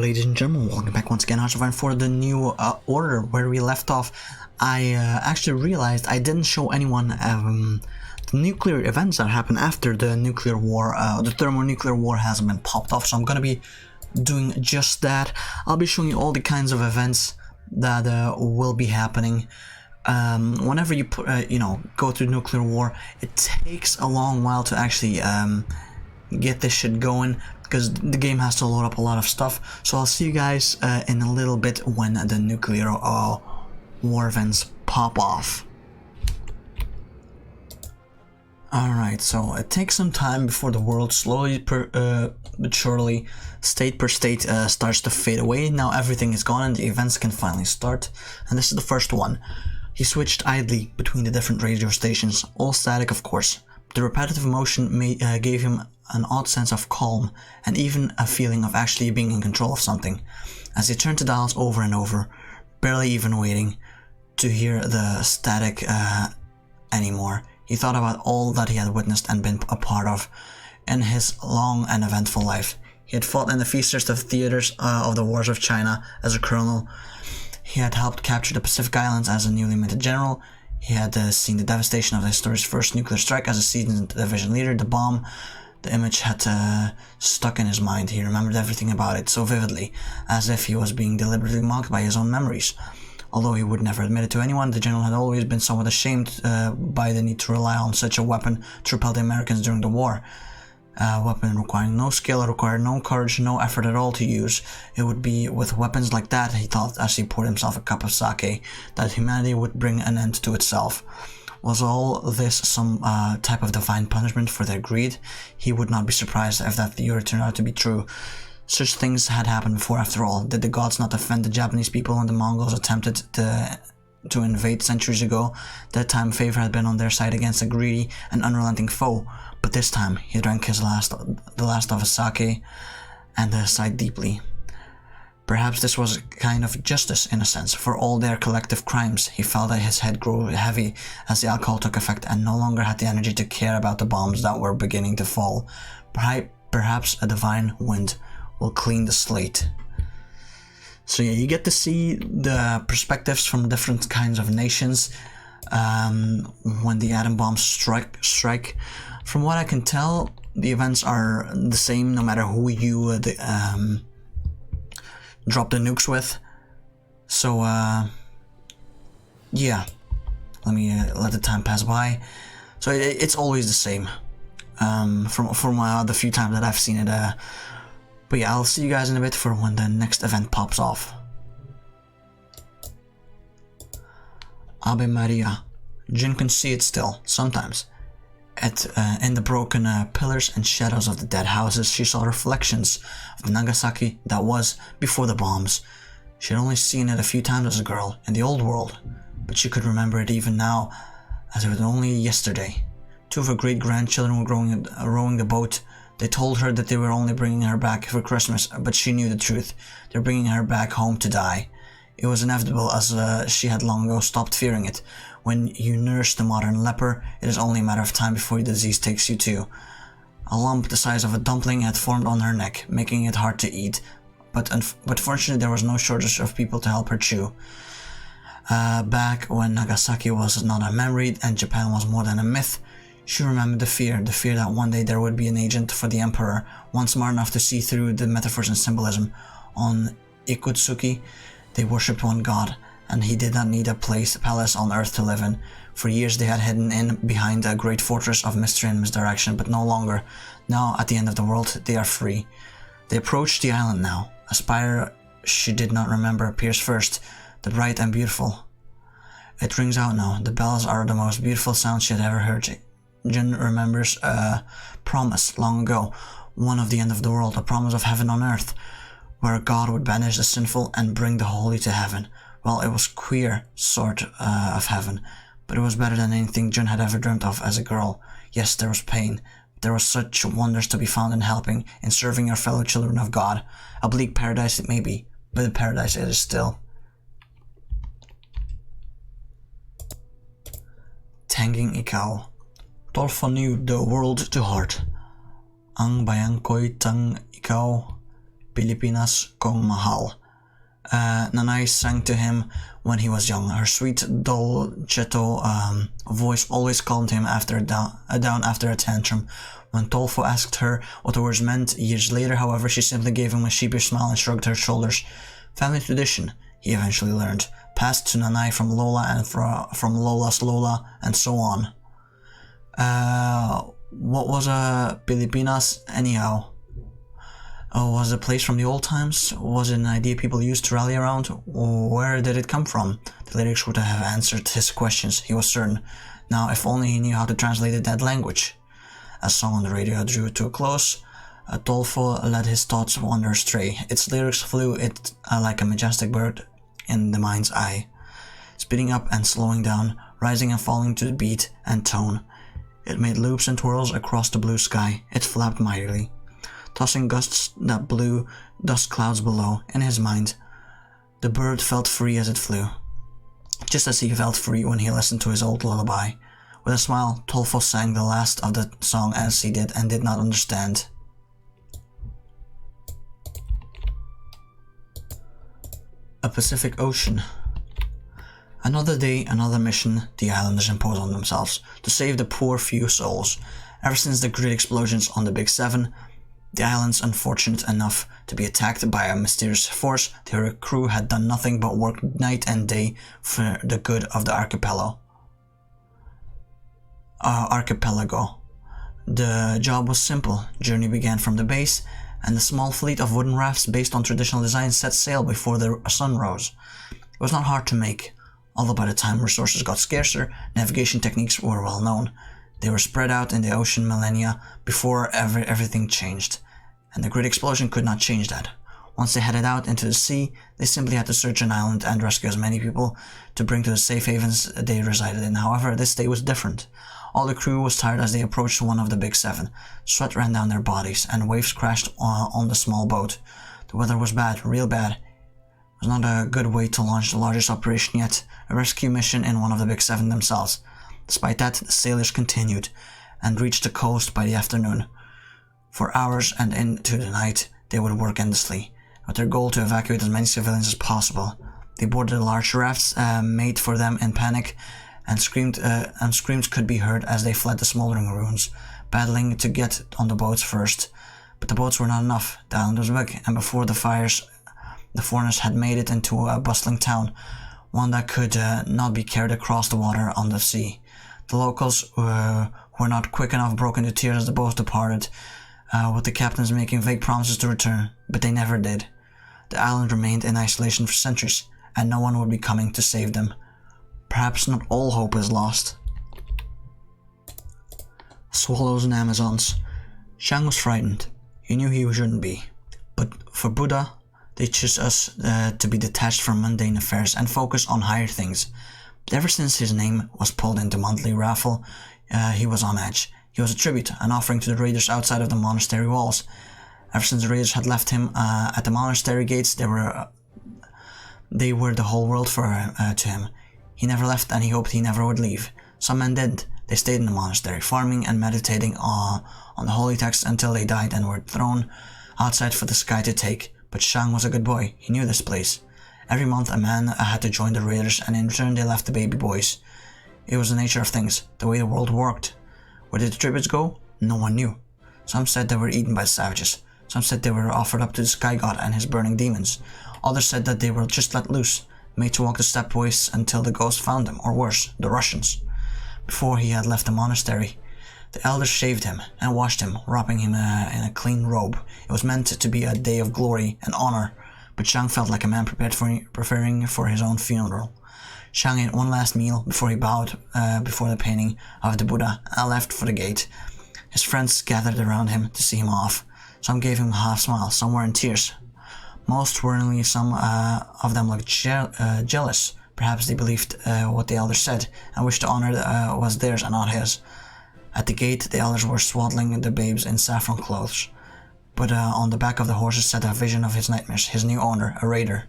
ladies and gentlemen, welcome back once again, HOI4 the new order. Where we left off, I actually realized I didn't show anyone the nuclear events that happened after the nuclear war. The thermonuclear war hasn't been popped off, so I'm gonna be doing just that. I'll be showing you all the kinds of events that will be happening. Whenever you go through nuclear war, it takes a long while to actually get this shit going, because the game has to load up a lot of stuff. So I'll see you guys in a little bit when the nuclear war events pop off. Alright, so it takes some time before the world slowly but surely, state per state, starts to fade away. Now everything is gone and the events can finally start. And this is the first one. He switched idly between the different radio stations, all static of course. The repetitive motion gave him an odd sense of calm and even a feeling of actually being in control of something. As he turned the dials over and over, barely even waiting to hear the static anymore, he thought about all that he had witnessed and been a part of in his long and eventful life. He had fought in the fiercest of theaters of the wars of China as a colonel. He had helped capture the Pacific Islands as a newly minted general. He had seen the devastation of history's first nuclear strike as a seasoned division leader. The bomb, the image had stuck in his mind. He remembered everything about it so vividly, as if he was being deliberately mocked by his own memories. Although he would never admit it to anyone, the general had always been somewhat ashamed by the need to rely on such a weapon to repel the Americans during the war. A weapon requiring no skill, required no courage, no effort at all to use. It would be with weapons like that, he thought as he poured himself a cup of sake, that humanity would bring an end to itself. Was all this some type of divine punishment for their greed? He would not be surprised if that theory turned out to be true. Such things had happened before after all. Did the gods not defend the Japanese people when the Mongols attempted to invade centuries ago? That time favor had been on their side against a greedy and unrelenting foe. But this time he drank the last of his sake and sighed deeply. Perhaps this was a kind of justice in a sense for all their collective crimes. He felt that his head grew heavy as the alcohol took effect and no longer had the energy to care about the bombs that were beginning to fall. Perhaps a divine wind will clean the slate. So yeah, you get to see the perspectives from different kinds of nations when the atom bombs strike. From what I can tell, the events are the same no matter who you drop the nukes with. So yeah, let me let the time pass by. So it's always the same from the few times that I've seen it. But yeah, I'll see you guys in a bit for when the next event pops off. Ave Maria. Jin can see it still, sometimes. In the broken pillars and shadows of the dead houses, she saw reflections of the Nagasaki that was before the bombs. She had only seen it a few times as a girl in the old world, but she could remember it even now as it was only yesterday. Two of her great-grandchildren were rowing the boat. They told her that they were only bringing her back for Christmas, but she knew the truth. They were bringing her back home to die. It was inevitable, as she had long ago stopped fearing it. When you nurse the modern leper, it is only a matter of time before the disease takes you too. A lump the size of a dumpling had formed on her neck, making it hard to eat, but fortunately there was no shortage of people to help her chew. Back when Nagasaki was not a memory and Japan was more than a myth, she remembered the fear that one day there would be an agent for the emperor, one smart enough to see through the metaphors and symbolism. On Ikutsuki, they worshipped one god, and he did not need a palace on earth to live in. For years they had hidden in behind a great fortress of mystery and misdirection, but no longer. Now, at the end of the world, they are free. They approached the island now. A spire she did not remember appears first, the bright and beautiful. It rings out now. The bells are the most beautiful sound she had ever heard. Jin remembers a promise long ago, one of the end of the world, a promise of heaven on earth, where God would banish the sinful and bring the holy to heaven. Well, it was queer sort of heaven, but it was better than anything Jin had ever dreamt of as a girl. Yes, there was pain, but there was such wonders to be found in helping, in serving your fellow children of God. A bleak paradise it may be, but a paradise it is still. Tanging ikaw. Tolfanu the world to heart. Ang bayang ko'y tang ikaw Pilipinas kong mahal. Nanay sang to him when he was young. Her sweet dolcetto voice always calmed him after down after a tantrum. When Tolfo asked her what the words meant years later, however, she simply gave him a sheepish smile and shrugged her shoulders. Family tradition, he eventually learned, passed to Nanay from Lola and from Lola's Lola, and so on. What was Pilipinas anyhow? Was it a place from the old times? Was it an idea people used to rally around? Where did it come from? The lyrics would have answered his questions, he was certain. Now, if only he knew how to translate that language. As song on the radio drew to a close, Tolfo let his thoughts wander astray. Its lyrics flew like a majestic bird in the mind's eye, speeding up and slowing down, rising and falling to the beat and tone. It made loops and twirls across the blue sky. It flapped mightily, tossing gusts that blew dust clouds below. In his mind, the bird felt free as it flew, just as he felt free when he listened to his old lullaby. With a smile, Tolfo sang the last of the song as he did and did not understand. A Pacific Ocean. Another day, another mission the islanders impose on themselves, to save the poor few souls. Ever since the great explosions on the Big Seven, the islands, unfortunate enough to be attacked by a mysterious force, their crew had done nothing but work night and day for the good of the archipelago. The job was simple. Journey began from the base, and the small fleet of wooden rafts based on traditional designs set sail before the sun rose. It was not hard to make, although by the time resources got scarcer, navigation techniques were well known. They were spread out in the ocean millennia before everything changed, and the Great Explosion could not change that. Once they headed out into the sea, they simply had to search an island and rescue as many people to bring to the safe havens they resided in. However, this day was different. All the crew was tired as they approached one of the Big Seven. Sweat ran down their bodies, and waves crashed on the small boat. The weather was bad, real bad. It was not a good way to launch the largest operation yet, a rescue mission in one of the Big Seven themselves. Despite that, the sailors continued, and reached the coast by the afternoon. For hours and into the night, they would work endlessly, with their goal to evacuate as many civilians as possible. They boarded the large rafts made for them in panic, and screams could be heard as they fled the smoldering ruins, battling to get on the boats first. But the boats were not enough. The island was big, and before the fires, the foreigners had made it into a bustling town, one that could not be carried across the water on the sea. The locals were not quick enough broke into tears as the boats departed, with the captains making vague promises to return, but they never did. The island remained in isolation for centuries, and no one would be coming to save them. Perhaps not all hope is lost. Swallows and Amazons. Shang was frightened. He knew he shouldn't be. But for Buddha, teaches us to be detached from mundane affairs and focus on higher things. But ever since his name was pulled into monthly raffle, he was on edge. He was a tribute, an offering to the raiders outside of the monastery walls. Ever since the raiders had left him at the monastery gates, they were the whole world to him. He never left, and he hoped he never would leave. Some men did. They stayed in the monastery, farming and meditating on the holy texts until they died and were thrown outside for the sky to take. But Shang was a good boy. He knew this place. Every month a man had to join the raiders, and in return they left the baby boys. It was the nature of things, the way the world worked. Where did the tributes go? No one knew. Some said they were eaten by the savages. Some said they were offered up to the sky god and his burning demons. Others said that they were just let loose, made to walk the stepways until the ghost found them, or worse, the Russians. Before he had left the monastery, the elders shaved him and washed him, wrapping him in a clean robe. It was meant to be a day of glory and honor, but Shang felt like a man preparing for his own funeral. Shang ate one last meal before he bowed before the painting of the Buddha and left for the gate. His friends gathered around him to see him off. Some gave him a half smile, some were in tears. Most worryingly, some of them looked jealous. Perhaps they believed what the elders said and wished the honor was theirs and not his. At the gate, the elders were swaddling the babes in saffron clothes, but on the back of the horses sat a vision of his nightmares, his new owner, a raider.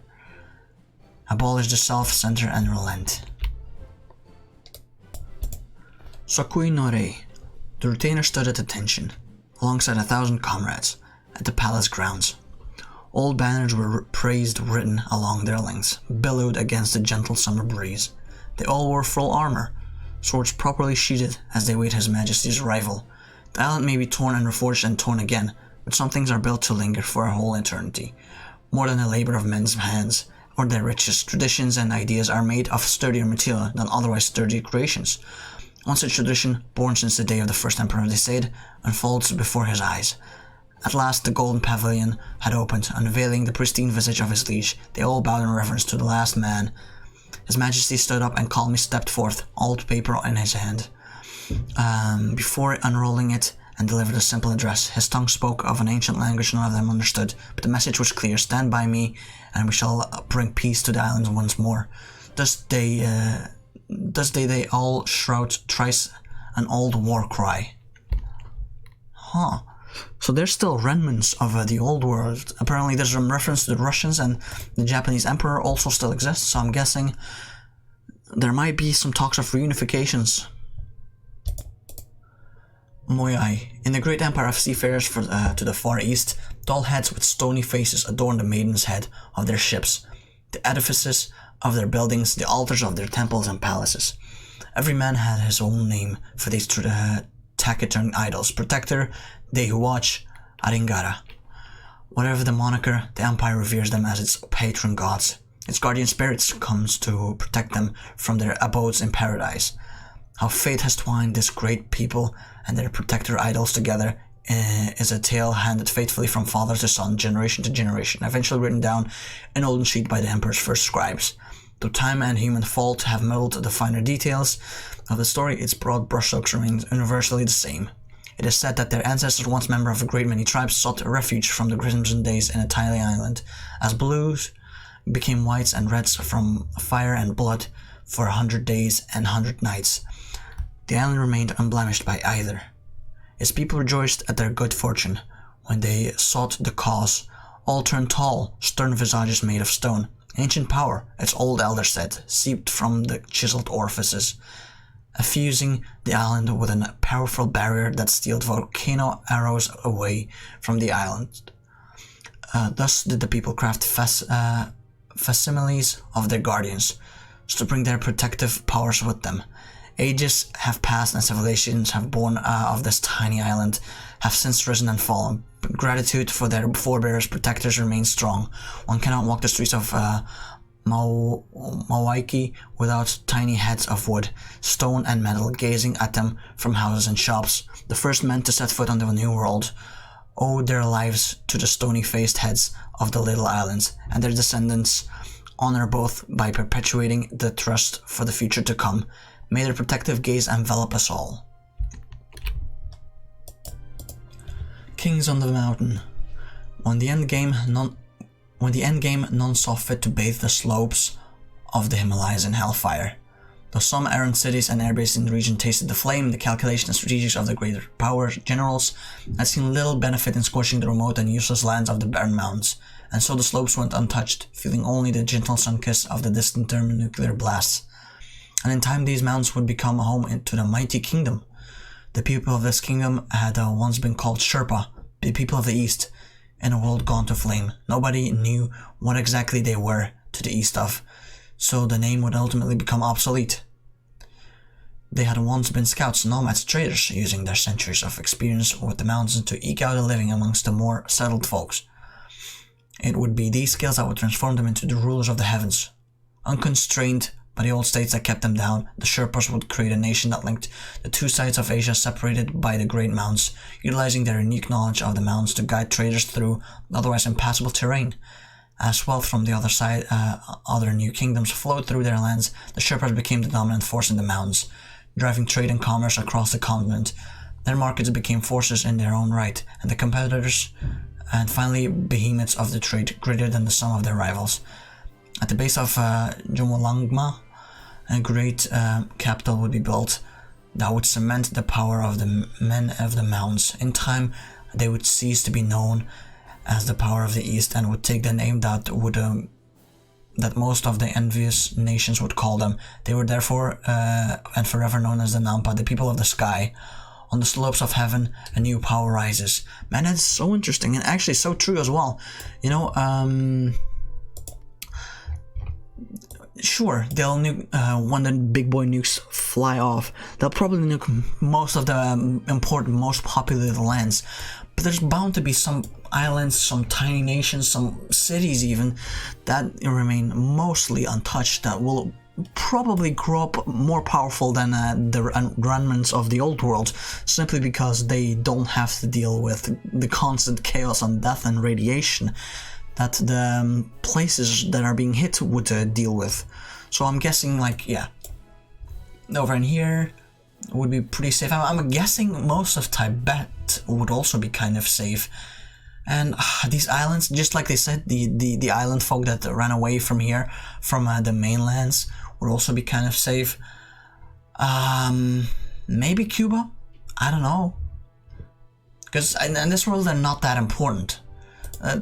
Abolish the self, center, and relent. Sokui no Rei. The retainer stood at attention, alongside 1,000 comrades, at the palace grounds. Old banners were praised written along their lengths, billowed against the gentle summer breeze. They all wore full armor, swords properly sheathed as they await His Majesty's arrival. The island may be torn and reforged and torn again, but some things are built to linger for a whole eternity. More than the labor of men's hands, or their riches, traditions and ideas are made of sturdier material than otherwise sturdy creations. One such tradition, born since the day of the first Emperor, they said, unfolds before his eyes. At last the golden pavilion had opened, unveiling the pristine visage of his liege. They all bowed in reverence to the last man. His Majesty stood up and calmly stepped forth, old paper in his hand. Before unrolling it and delivered a simple address, his tongue spoke of an ancient language none of them understood, but the message was clear: stand by me, and we shall bring peace to the islands once more. Thus they all shout thrice an old war cry. So there's still remnants of the old world. Apparently there's some reference to the Russians, and the Japanese emperor also still exists, so I'm guessing there might be some talks of reunifications. Moyai. In the great empire of seafarers to the far east, tall heads with stony faces adorn the maiden's head of their ships, the edifices of their buildings, the altars of their temples and palaces. Every man had his own name for these taciturn idols: protector, they who watch, Aringara. Whatever the moniker, the empire reveres them as its patron gods. Its guardian spirits comes to protect them from their abodes in paradise. How fate has twined this great people and their protector idols together is a tale handed faithfully from father to son, generation to generation, eventually written down in olden sheet by the emperor's first scribes. Though time and human fault have muddled the finer details of the story, its broad brushstrokes remain universally the same. It is said that their ancestors, once members of a great many tribes, sought refuge from the crimson days in a tiny island, as blues became whites and reds from fire and blood for 100 days and 100 nights. The island remained unblemished by either. Its people rejoiced at their good fortune. When they sought the cause, all turned tall, stern visages made of stone. Ancient power, its old elders said, seeped from the chiseled orifices, effusing the island with a powerful barrier that steeled volcano arrows away from the island. Thus did the people craft facsimiles of their guardians, so to bring their protective powers with them. Ages have passed and civilizations have born of this tiny island have since risen and fallen. But gratitude for their forebears' protectors remains strong. One cannot walk the streets of Mawaiki without tiny heads of wood, stone and metal gazing at them from houses and shops. The first men to set foot on the new world owed their lives to the stony-faced heads of the little islands, and their descendants honor both by perpetuating the trust for the future to come. May their protective gaze envelop us all. Kings on the Mountain. When the endgame none saw fit to bathe the slopes of the Himalayas in hellfire. Though some errant cities and airbases in the region tasted the flame, the calculation and strategics of the greater power generals had seen little benefit in scorching the remote and useless lands of the barren mountains, and so the slopes went untouched, feeling only the gentle sun-kiss of the distant thermonuclear blasts. And in time these mountains would become a home to the mighty kingdom. The people of this kingdom had once been called Sherpa, the people of the East, in a world gone to flame. Nobody knew what exactly they were to the east of, so the name would ultimately become obsolete. They had once been scouts, nomads, traders, using their centuries of experience with the mountains to eke out a living amongst the more settled folks. It would be these skills that would transform them into the rulers of the heavens. Unconstrained by the old states that kept them down, the Sherpas would create a nation that linked the two sides of Asia separated by the great mountains, utilizing their unique knowledge of the mountains to guide traders through otherwise impassable terrain. As wealth from the other side, other new kingdoms flowed through their lands, the Sherpas became the dominant force in the mountains, driving trade and commerce across the continent. Their markets became forces in their own right, and the competitors, and finally behemoths of the trade greater than the sum of their rivals. At the base of Jomolangma, a great capital would be built that would cement the power of the men of the mountains. In time, they would cease to be known as the power of the East and would take the name that most of the envious nations would call them. They were therefore and forever known as the Nampa, the people of the sky. On the slopes of heaven, a new power rises. Man, that's so interesting and actually so true as well. You know, sure, they'll nuke, when the big boy nukes fly off, they'll probably nuke most of the important, most populated lands. But there's bound to be some islands, some tiny nations, some cities even, that remain mostly untouched, that will probably grow up more powerful than the remnants of the old world, simply because they don't have to deal with the constant chaos and death and radiation that the places that are being hit would deal with. So I'm guessing, like, yeah, over in here would be pretty safe. I'm guessing most of Tibet would also be kind of safe. And these islands, just like they said, the island folk that ran away from here, from the mainlands, would also be kind of safe. Maybe Cuba? I don't know. Because in this world they're not that important.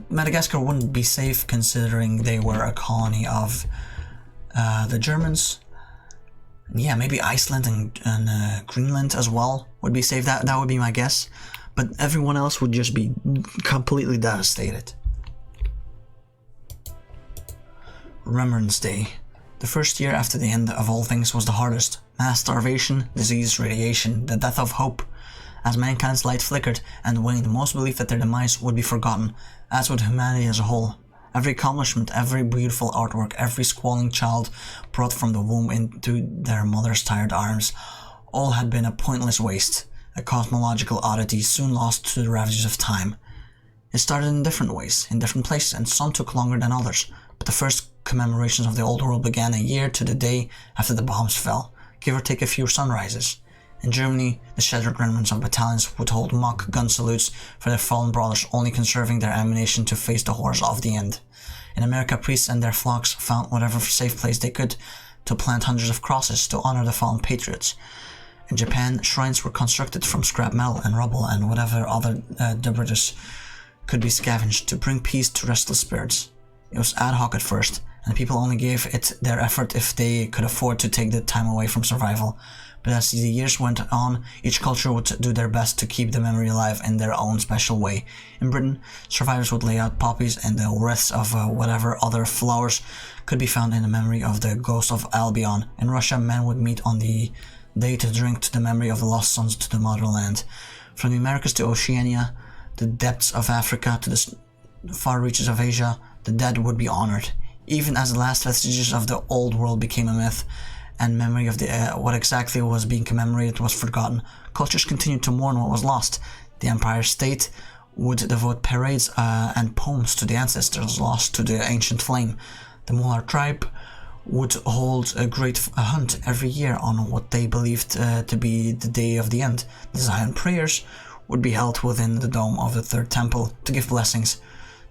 Madagascar wouldn't be safe considering they were a colony of the Germans. Yeah, maybe Iceland and Greenland as well would be safe. That would be my guess. But everyone else would just be completely devastated. Remembrance Day. The first year after the end of all things was the hardest. Mass starvation, disease, radiation, the death of hope. As mankind's light flickered and waned, most believed that their demise would be forgotten, as would humanity as a whole. Every accomplishment, every beautiful artwork, every squalling child brought from the womb into their mother's tired arms, all had been a pointless waste, a cosmological oddity soon lost to the ravages of time. It started in different ways, in different places, and some took longer than others, but the first commemorations of the old world began a year to the day after the bombs fell, give or take a few sunrises. In Germany, the shattered remnants of battalions would hold mock gun salutes for their fallen brothers, only conserving their ammunition to face the horrors of the end. In America, priests and their flocks found whatever safe place they could to plant hundreds of crosses to honor the fallen patriots. In Japan, shrines were constructed from scrap metal and rubble and whatever other debris could be scavenged to bring peace to restless spirits. It was ad hoc at first, and people only gave it their effort if they could afford to take the time away from survival. But as the years went on, each culture would do their best to keep the memory alive in their own special way. In Britain, survivors would lay out poppies and the wreaths of whatever other flowers could be found in the memory of the ghost of Albion. In Russia, men would meet on the day to drink to the memory of the lost sons to the motherland. From the Americas to Oceania, the depths of Africa to the far reaches of Asia, the dead would be honored. Even as the last vestiges of the old world became a myth, and memory of what exactly was being commemorated was forgotten, cultures continued to mourn what was lost. The Empire State would devote parades and poems to the ancestors lost to the ancient flame. The Molar tribe would hold a great hunt every year on what they believed to be the day of the end. The Zion prayers would be held within the dome of the Third Temple to give blessings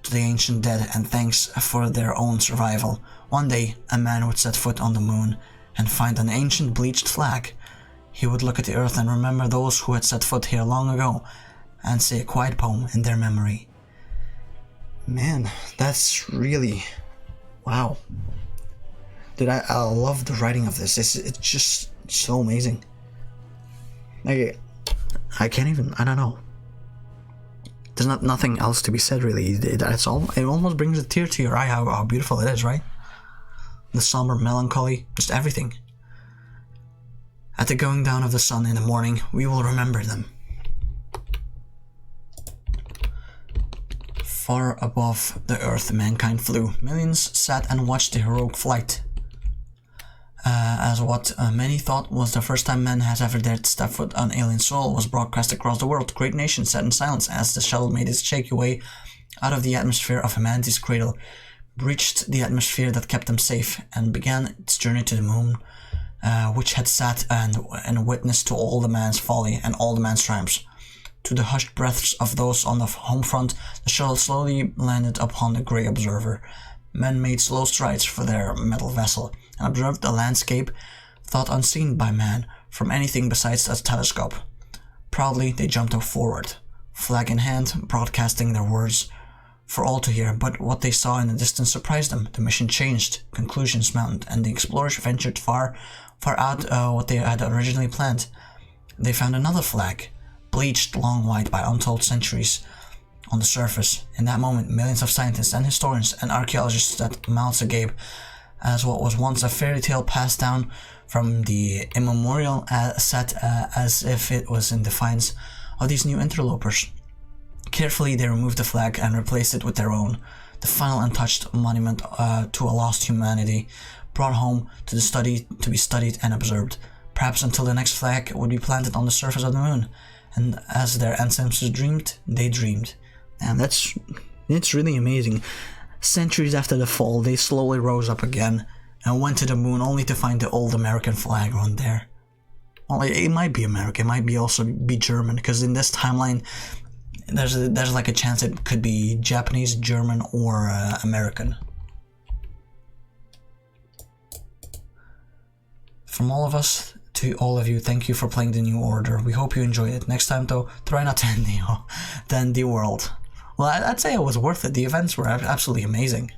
to the ancient dead and thanks for their own survival. One day, a man would set foot on the moon and find an ancient bleached flag. He would look at the earth and remember those who had set foot here long ago and say a quiet poem in their memory. Man, that's really... wow. Dude, I love the writing of this. It's just so amazing. I can't even... I don't know. There's nothing else to be said, really. It almost brings a tear to your eye how beautiful it is, right? The somber melancholy, just everything. At the going down of the sun in the morning, we will remember them. Far above the earth mankind flew. Millions sat and watched the heroic flight. As what many thought was the first time man has ever dared step foot on alien soil was broadcast across the world. Great nations sat in silence as the shuttle made its shaky way out of the atmosphere of humanity's cradle, breached the atmosphere that kept them safe, and began its journey to the moon, which had sat and witnessed to all the man's folly and all the man's triumphs. To the hushed breaths of those on the home front, the shuttle slowly landed upon the grey observer. Men made slow strides for their metal vessel, and observed a landscape thought unseen by man from anything besides a telescope. Proudly they jumped forward, flag in hand, broadcasting their words for all to hear, but what they saw in the distance surprised them. The mission changed, conclusions mounted, and the explorers ventured far out what they had originally planned. They found another flag, bleached long white by untold centuries on the surface. In that moment, millions of scientists and historians and archaeologists set mouths agape as what was once a fairy tale passed down from the immemorial sat as if it was in defiance of these new interlopers. Carefully, they removed the flag and replaced it with their own, the final untouched monument to a lost humanity, brought home to be studied and observed, perhaps until the next flag would be planted on the surface of the moon. And as their ancestors dreamed, they dreamed. And it's really amazing. Centuries after the fall, they slowly rose up again and went to the moon, only to find the old American flag on there. Well, it might be American, it might be also be German, because in this timeline, there's like a chance it could be Japanese, German, or American. From all of us to all of you, thank you for playing the New Order. We hope you enjoyed it. Next time though, try not to end the world. Well, I'd say it was worth it. The events were absolutely amazing.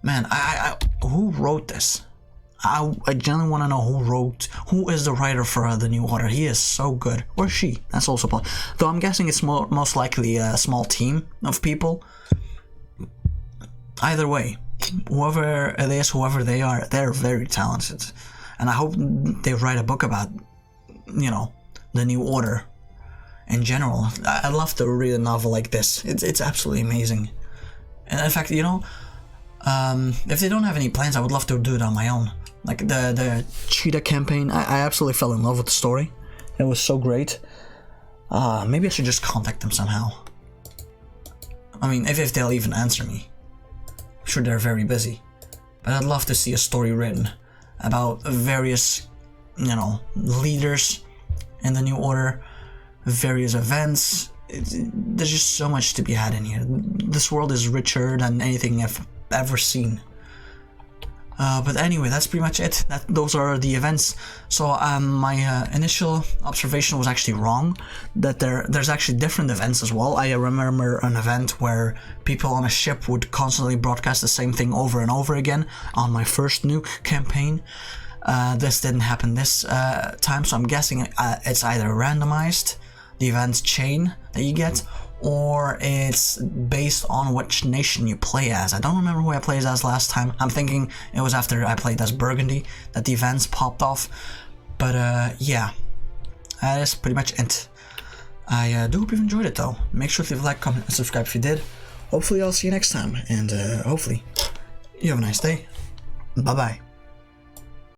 Man, who wrote this? I genuinely want to know who is the writer for the New Order. He is so good. Or she, that's also possible. Though I'm guessing it's most likely a small team of people. Either way, whoever it is, whoever they are, they're very talented. And I hope they write a book about, the New Order in general. I'd love to read a novel like this. It's absolutely amazing. And in fact, if they don't have any plans, I would love to do it on my own. Like the Cheetah campaign, I absolutely fell in love with the story. It was so great. Maybe I should just contact them somehow. I mean, if they'll even answer me. I'm sure they're very busy. But I'd love to see a story written about various, leaders in the New Order, various events. There's just so much to be had in here. This world is richer than anything I've ever seen. But anyway, that's pretty much it. Those are the events. So my initial observation was actually wrong. That there's actually different events as well. I remember an event where people on a ship would constantly broadcast the same thing over and over again on my first nuke campaign. This didn't happen this time, so I'm guessing it's either randomized, the event chain that you get, or it's based on which nation you play as. I don't remember who I played as last time. I'm thinking it was after I played as Burgundy that the events popped off. But yeah, that is pretty much it. I do hope you've enjoyed it though. Make sure to leave a like, comment, and subscribe if you did. Hopefully I'll see you next time, and hopefully you have a nice day. Bye bye.